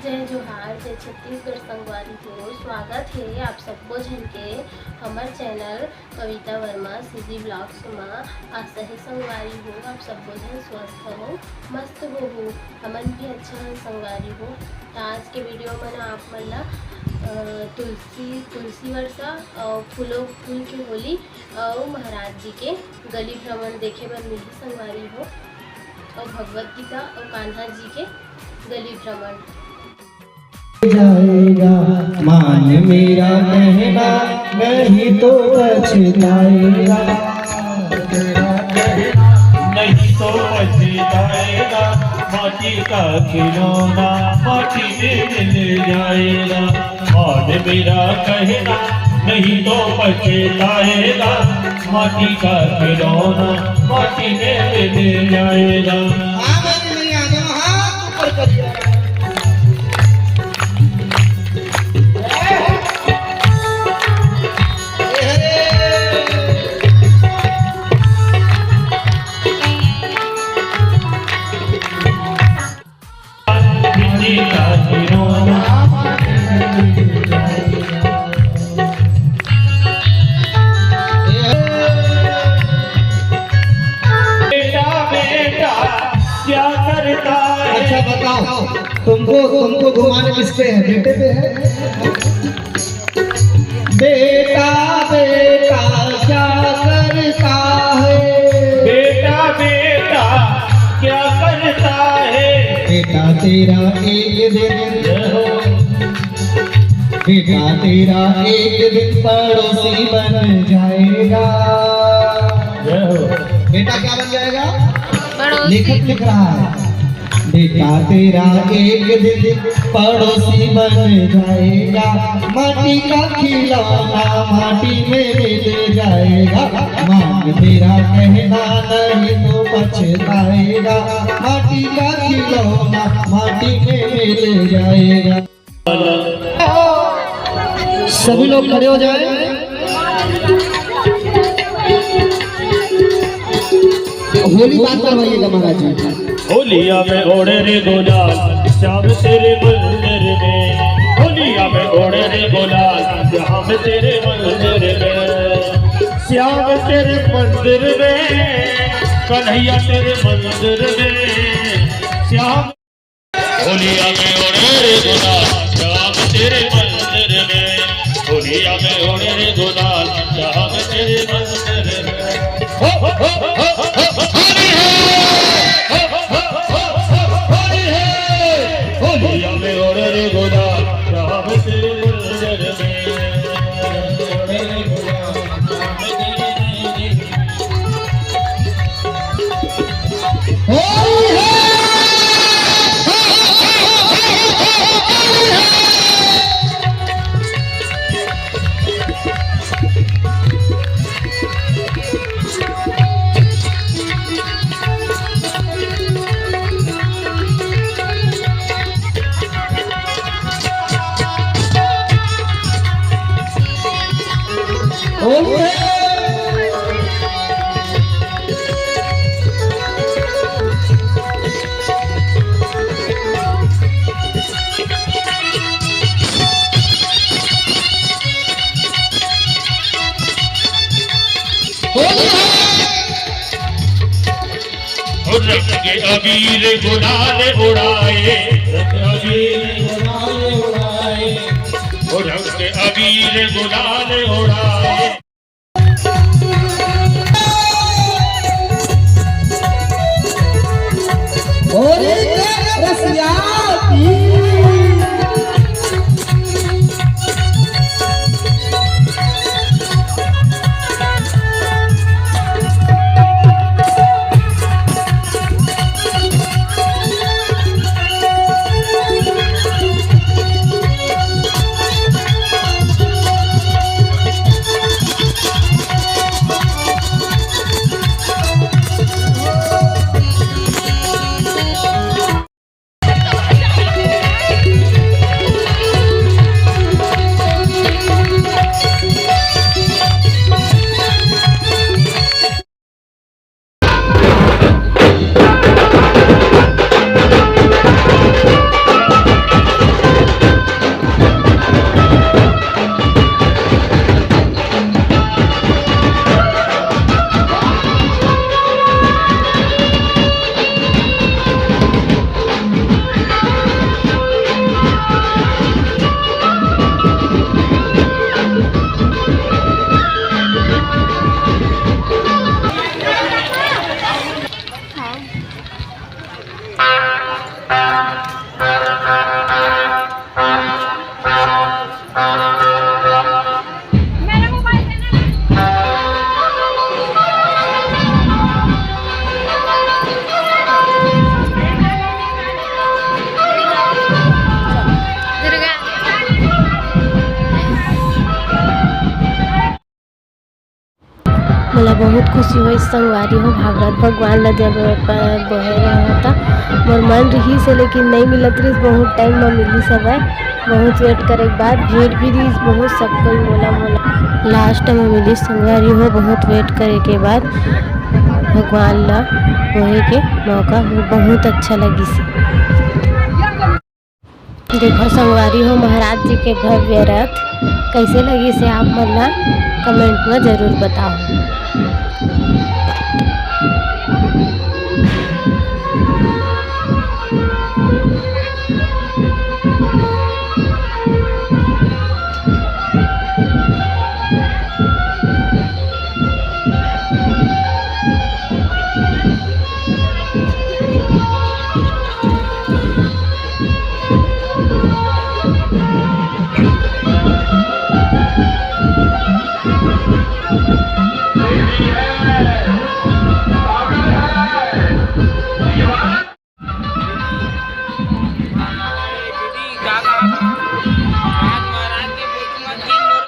जय जोहार, जय छत्तीसगढ़ संगवारी हो। स्वागत है आप सबको झन के हमार चैनल कविता वर्मा सीधी ब्लॉग्स में। आशा है संगवारी हो आप सबको झन स्वस्थ हो, मस्त हो, हमन भी अच्छा संगवारी हो। तो आज के वीडियो में आप मन ला तुलसी वर्षा और फूल के होली और महाराज जी के गली भ्रमण देखे बर मिली संगवारी हो, और भगवत गीता और कान्हा जी के गली भ्रमण जाएगा। मान मेरा कहना नहीं तो पछताएगा, नहीं तो पछताएगा। माटी का खिलौना माटी में मिल जाएगा। मान मेरा कहना नहीं तो पछताएगा। माटी का खिलौना माटी में मिल जाएगा। क्या करता है? अच्छा बताओ, तुमको घुमाने किसपे है? बेटे पे है? बेटा बेटा क्या करता है? बेटा बेटा क्या करता है? बेटा तेरा एक दिन, बेटा तेरा एक दिन पड़ोसी बन जाएगा। बेटा क्या बन जाएगा? लेखक लिख रहा है। बेटा तेरा एक दिन पड़ोसी बन जाएगा। माटी का खिलौना माटी में मिल जाएगा। मांग तेरा कहना नहीं तो पछताएगा। माटी का खिलौना माटी में मिल जाएगा। सभी लोग खड़े हो जाए। होली बात करवाइएगा महाराज जी। होलिया में ओढ़े रे गुलाल श्याम तेरे मंदिर में। होलिया में ओढ़े रे गुलाल श्याम तेरे मंदिर में। श्याम तेरे मंदिर में, कन्हैया तेरे मंदिर में। श्याम होलिया में ओढ़े रे गुलाल श्याम तेरे मंदिर में। होलिया में ओढ़े रे गुलाल श्याम तेरे मंदिर में। हो हो हो हो होलिया में ओढ़े रे गुलाल श्याम तेरे मंदिर में। रंग के अबीर गुलाल उड़ाए, रंग के अबीर गुलाल उड़ाए। बहुत खुशी हुई संगवारी हो भागवत भगवान ला जब बहे रहे होता मोर मन रही से लेकिन नहीं मिलत रही बहुत टाइम में मिली सब है बहुत वेट करे के बाद भीड़ भी रही बहुत सब कोई मोला मोला लास्ट में मिली संगवारी हो बहुत वेट करे के बाद भगवान ला बहे के मौका बहुत अच्छा लगी से देखो संगवारी हो महाराज जी के भव्य रथ कैसे लगी से आप मतलब कमेंट में ज़रूर बताओ। Gaga.